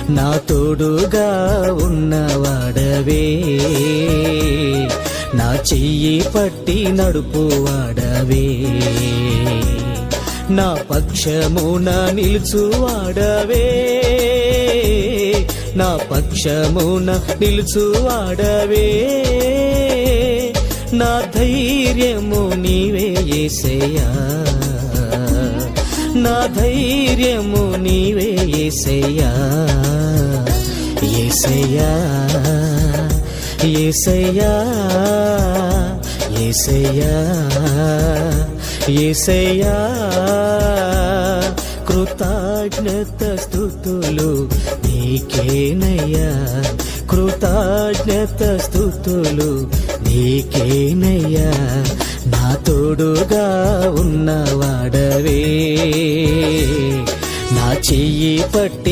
నా తోడుగా ఉన్నవాడవే, నా చెయ్యి పట్టి నడుపువాడవే, నా పక్షమున నిలుచువాడవే, నా పక్షమున నిలుచువాడవే, నా ధైర్యము నీవే యేసయ్యా, నా ధైర్యము నీవే యేసయ్యా, యేసయ్యా యేసయ్యా యేసయ్యా యేసయ్యా. కృతజ్ఞత స్తుతులు నీకేనయ్యా, కృతజ్ఞత స్తుతులు నీకేనయ్యా, నా తోడుగా ఉన్నవాడవే, నా చెయ్యి పట్టి